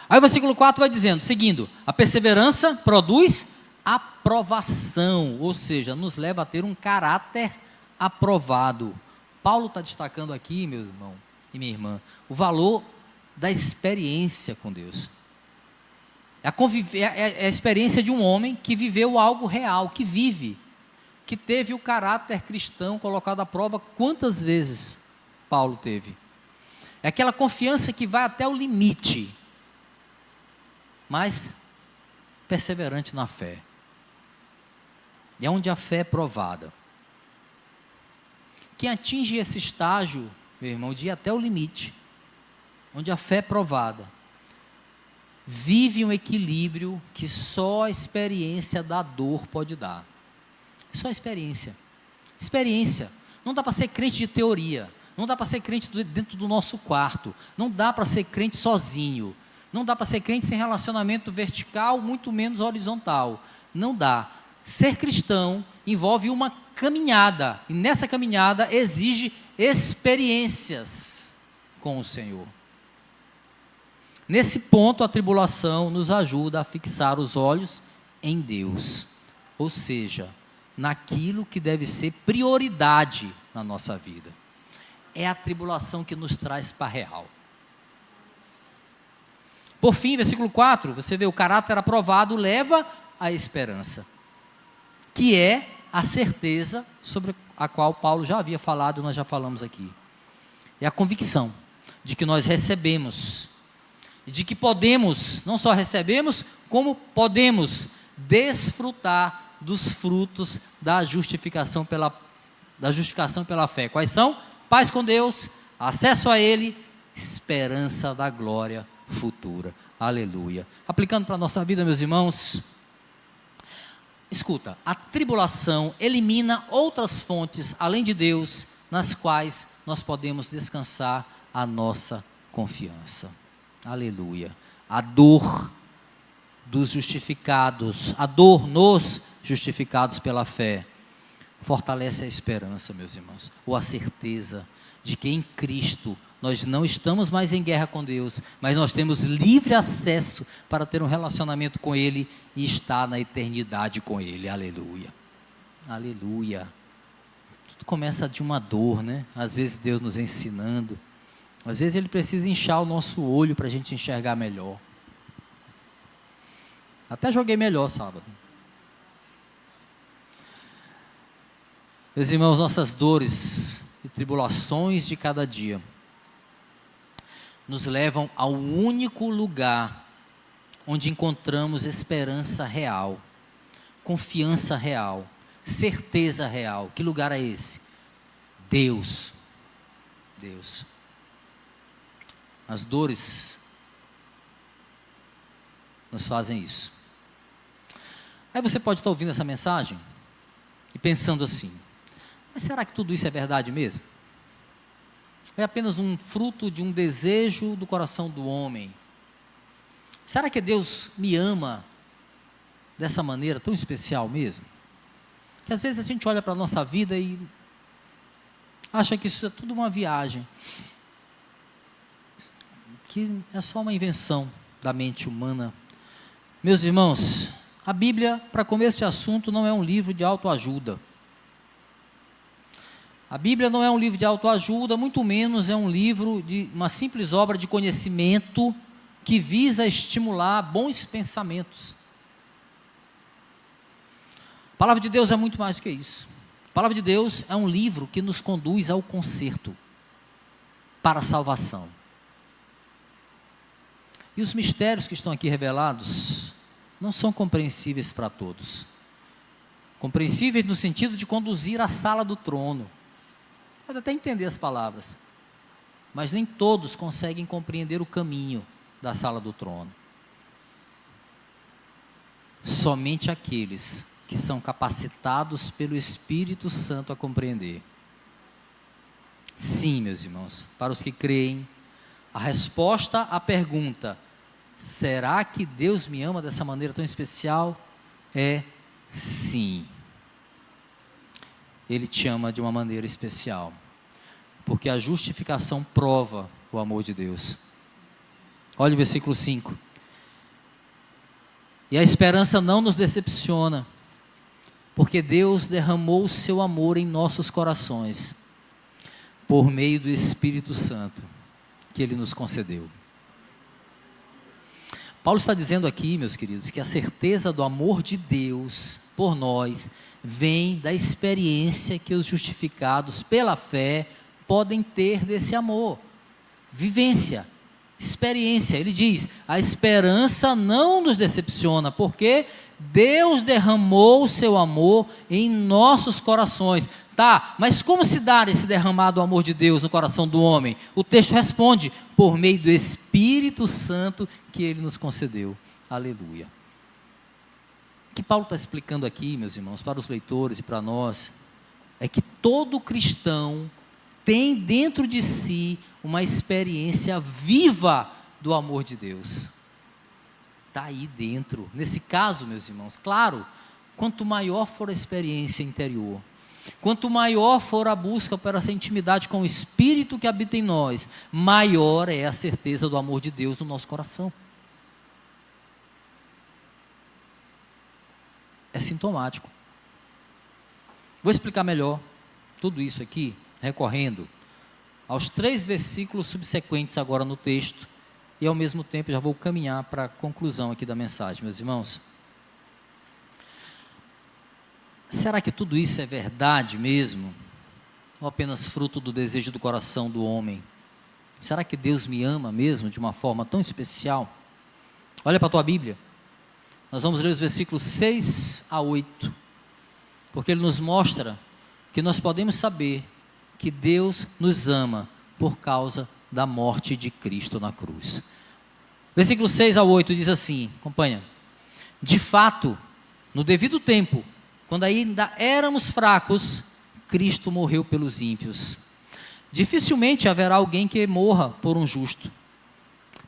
Aí o versículo 4 vai dizendo, seguindo, a perseverança produz aprovação, ou seja, nos leva a ter um caráter aprovado. Paulo está destacando aqui, meus irmãos e minha irmã, o valor da experiência com Deus. É a experiência de um homem que viveu algo real, que vive, que teve o caráter cristão colocado à prova. Quantas vezes Paulo teve? É aquela confiança que vai até o limite, mas perseverante na fé. E é onde a fé é provada. Quem atinge esse estágio, meu irmão, de ir até o limite, onde a fé é provada, vive um equilíbrio que só a experiência da dor pode dar. Só experiência. Experiência. Não dá para ser crente de teoria. Não dá para ser crente dentro do nosso quarto. Não dá para ser crente sozinho. Não dá para ser crente sem relacionamento vertical, muito menos horizontal. Não dá. Ser cristão envolve uma caminhada. E nessa caminhada exige experiências com o Senhor. Nesse ponto, a tribulação nos ajuda a fixar os olhos em Deus. Ou seja, naquilo que deve ser prioridade na nossa vida. É a tribulação que nos traz para a real. Por fim, versículo 4, você vê o caráter aprovado leva à esperança, que é a certeza sobre a qual Paulo já havia falado, nós já falamos aqui. É a convicção de que nós recebemos, e de que podemos, não só recebemos, como podemos desfrutar dos frutos da justificação pela fé. Quais são? Paz com Deus, acesso a Ele, esperança da glória futura. Aleluia. Aplicando para a nossa vida, meus irmãos, escuta, a tribulação elimina outras fontes, além de Deus, nas quais nós podemos descansar a nossa confiança. Aleluia. A dor dos justificados, a dor nos justificados pela fé, fortalece a esperança, meus irmãos, ou a certeza de que em Cristo nós não estamos mais em guerra com Deus, mas nós temos livre acesso para ter um relacionamento com Ele e estar na eternidade com Ele. Aleluia. Aleluia. Tudo começa de uma dor, né? Às vezes Deus nos ensinando, às vezes Ele precisa inchar o nosso olho para a gente enxergar melhor. Até joguei melhor sábado. Meus irmãos, nossas dores e tribulações de cada dia nos levam ao único lugar onde encontramos esperança real, confiança real, certeza real. Que lugar é esse? Deus. Deus. As dores nos fazem isso. Aí você pode estar ouvindo essa mensagem e pensando assim: mas será que tudo isso é verdade mesmo? É apenas um fruto de um desejo do coração do homem? Será que Deus me ama dessa maneira tão especial mesmo? Que às vezes a gente olha para a nossa vida e acha que isso é tudo uma viagem, que é só uma invenção da mente humana. Meus irmãos, a Bíblia, para começo de assunto, não é um livro de autoajuda. A Bíblia não é um livro de autoajuda, muito menos é um livro de uma simples obra de conhecimento que visa estimular bons pensamentos. A palavra de Deus é muito mais do que isso. A palavra de Deus é um livro que nos conduz ao conserto, para a salvação. E os mistérios que estão aqui revelados não são compreensíveis para todos. Compreensíveis no sentido de conduzir à sala do trono. Pode até entender as palavras, mas nem todos conseguem compreender o caminho da sala do trono. Somente aqueles que são capacitados pelo Espírito Santo a compreender. Sim, meus irmãos, para os que creem, a resposta à pergunta: será que Deus me ama dessa maneira tão especial? É sim. Ele te ama de uma maneira especial, porque a justificação prova o amor de Deus. Olha o versículo 5. E a esperança não nos decepciona, porque Deus derramou o seu amor em nossos corações, por meio do Espírito Santo, que Ele nos concedeu. Paulo está dizendo aqui, meus queridos, que a certeza do amor de Deus por nós vem da experiência que os justificados pela fé podem ter desse amor. Vivência, experiência. Ele diz: a esperança não nos decepciona, porque Deus derramou o seu amor em nossos corações. Tá, mas como se dá esse derramado amor de Deus no coração do homem? O texto responde: por meio do Espírito Santo que Ele nos concedeu. Aleluia. O que Paulo está explicando aqui, meus irmãos, para os leitores e para nós, é que todo cristão tem dentro de si uma experiência viva do amor de Deus. Está aí dentro. Nesse caso, meus irmãos, claro, quanto maior for a experiência interior, quanto maior for a busca por essa intimidade com o Espírito que habita em nós, maior é a certeza do amor de Deus no nosso coração. É sintomático. Vou explicar melhor tudo isso aqui, recorrendo aos 3 versículos subsequentes agora no texto, e ao mesmo tempo já vou caminhar para a conclusão aqui da mensagem, meus irmãos. Será que tudo isso é verdade mesmo? Ou apenas fruto do desejo do coração do homem? Será que Deus me ama mesmo de uma forma tão especial? Olha para a tua Bíblia. Nós vamos ler os versículos 6 a 8, porque ele nos mostra que nós podemos saber que Deus nos ama por causa da morte de Cristo na cruz. Versículo 6 a 8 diz assim, acompanha: de fato, no devido tempo, quando ainda éramos fracos, Cristo morreu pelos ímpios. Dificilmente haverá alguém que morra por um justo.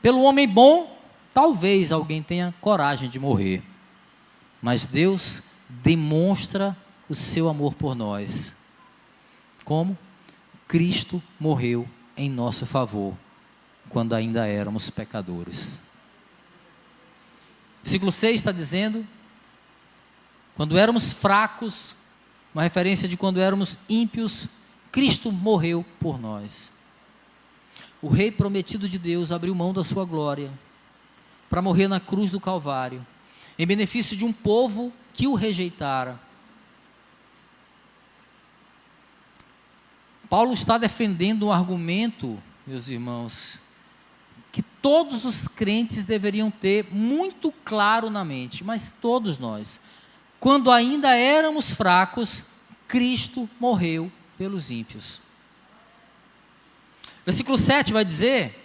Pelo homem bom, talvez alguém tenha coragem de morrer, mas Deus demonstra o seu amor por nós. Como? Cristo morreu em nosso favor, quando ainda éramos pecadores. Versículo 6 está dizendo, quando éramos fracos, uma referência de quando éramos ímpios, Cristo morreu por nós. O Rei prometido de Deus abriu mão da sua glória, para morrer na cruz do Calvário, em benefício de um povo que o rejeitara. Paulo está defendendo um argumento, meus irmãos, que todos os crentes deveriam ter muito claro na mente, mas todos nós, quando ainda éramos fracos, Cristo morreu pelos ímpios. Versículo 7 vai dizer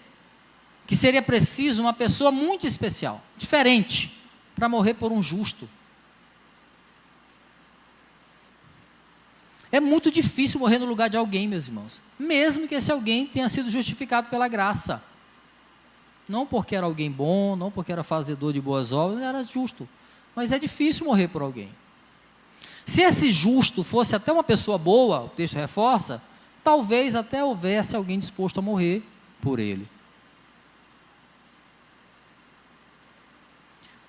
que seria preciso uma pessoa muito especial, diferente, para morrer por um justo. É muito difícil morrer no lugar de alguém, meus irmãos, mesmo que esse alguém tenha sido justificado pela graça. Não porque era alguém bom, não porque era fazedor de boas obras, era justo. Mas é difícil morrer por alguém. Se esse justo fosse até uma pessoa boa, o texto reforça, talvez até houvesse alguém disposto a morrer por ele.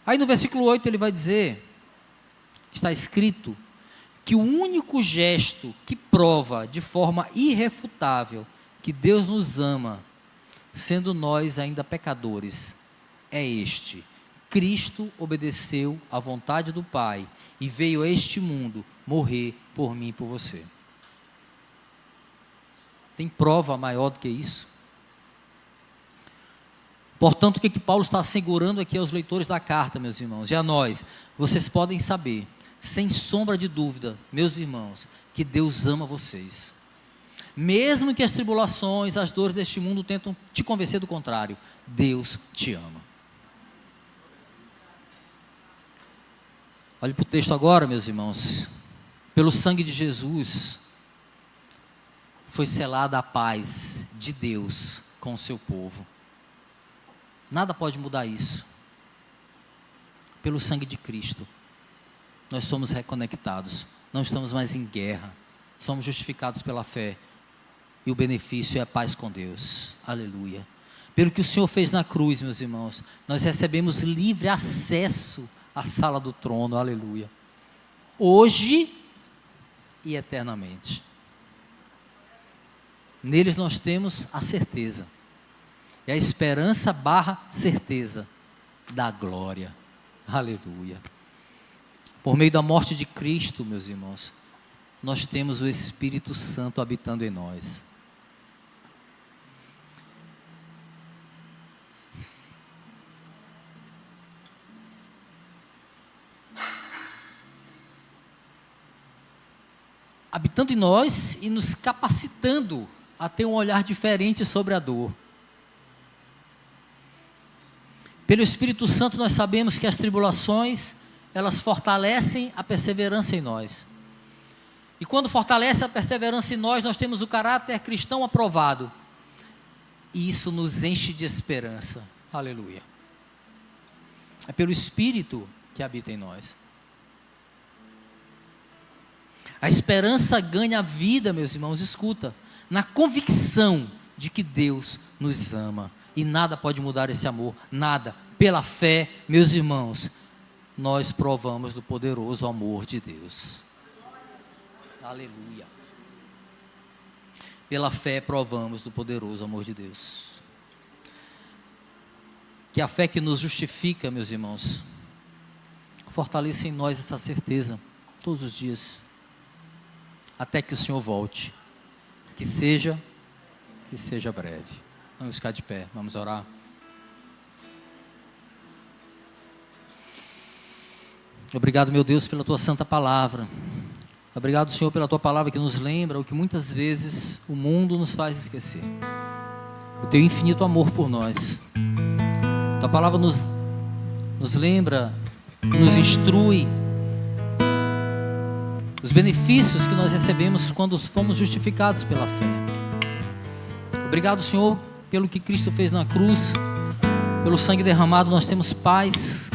Aí no versículo 8 ele vai dizer, está escrito, que o único gesto que prova de forma irrefutável que Deus nos ama, sendo nós ainda pecadores, é este: Cristo obedeceu à vontade do Pai e veio a este mundo morrer por mim e por você. Tem prova maior do que isso? Portanto, o que Paulo está assegurando aqui aos leitores da carta, meus irmãos, e a nós? Vocês podem saber, sem sombra de dúvida, meus irmãos, que Deus ama vocês. Mesmo que as tribulações, as dores deste mundo tentam te convencer do contrário, Deus te ama. Olhe para o texto agora, meus irmãos. Pelo sangue de Jesus, foi selada a paz de Deus com o seu povo. Nada pode mudar isso. Pelo sangue de Cristo, nós somos reconectados, não estamos mais em guerra, somos justificados pela fé, e o benefício é a paz com Deus, aleluia. Pelo que o Senhor fez na cruz, meus irmãos, nós recebemos livre acesso à sala do trono, aleluia, hoje e eternamente. Neles nós temos a certeza, e a esperança / certeza da glória, aleluia. Por meio da morte de Cristo, meus irmãos, nós temos o Espírito Santo habitando em nós. Habitando em nós e nos capacitando a ter um olhar diferente sobre a dor. Pelo Espírito Santo nós sabemos que as tribulações, elas fortalecem a perseverança em nós. E quando fortalece a perseverança em nós, nós temos o caráter cristão aprovado. E isso nos enche de esperança. Aleluia. É pelo Espírito que habita em nós. A esperança ganha vida, meus irmãos, escuta, na convicção de que Deus nos ama. E nada pode mudar esse amor, nada. Pela fé, meus irmãos, nós provamos do poderoso amor de Deus. Aleluia. Pela fé provamos do poderoso amor de Deus. Que a fé que nos justifica, meus irmãos, fortaleça em nós essa certeza, todos os dias, até que o Senhor volte, que seja breve. Vamos ficar de pé, vamos orar. Obrigado, meu Deus, pela Tua santa palavra. Obrigado, Senhor, pela Tua palavra que nos lembra o que muitas vezes o mundo nos faz esquecer. O Teu infinito amor por nós. Tua palavra nos lembra, nos instrui os benefícios que nós recebemos quando fomos justificados pela fé. Obrigado, Senhor, pelo que Cristo fez na cruz, pelo sangue derramado, nós temos paz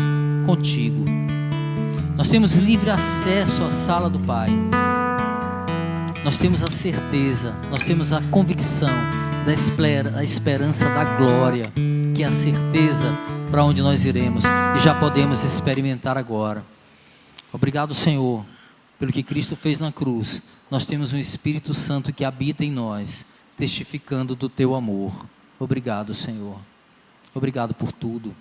contigo. Nós temos livre acesso à sala do Pai. Nós temos a certeza, nós temos a convicção da esperança da glória, que é a certeza para onde nós iremos e já podemos experimentar agora. Obrigado, Senhor, pelo que Cristo fez na cruz. Nós temos um Espírito Santo que habita em nós, testificando do Teu amor. Obrigado, Senhor. Obrigado por tudo.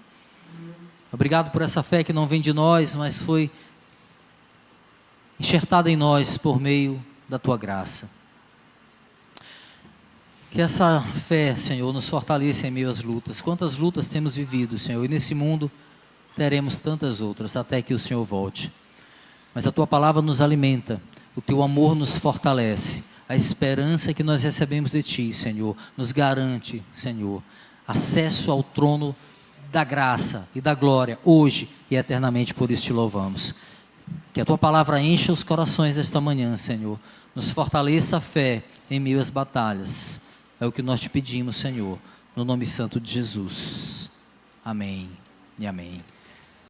Obrigado por essa fé que não vem de nós, mas foi enxertada em nós por meio da Tua graça. Que essa fé, Senhor, nos fortaleça em meio às lutas. Quantas lutas temos vivido, Senhor, e nesse mundo teremos tantas outras, até que o Senhor volte. Mas a Tua palavra nos alimenta, o Teu amor nos fortalece, a esperança que nós recebemos de Ti, Senhor, nos garante, Senhor, a acesso ao trono da graça e da glória, hoje e eternamente. Por isso te louvamos. Que a tua palavra encha os corações esta manhã, Senhor. Nos fortaleça a fé em meio às batalhas. É o que nós te pedimos, Senhor, no nome santo de Jesus. Amém e amém.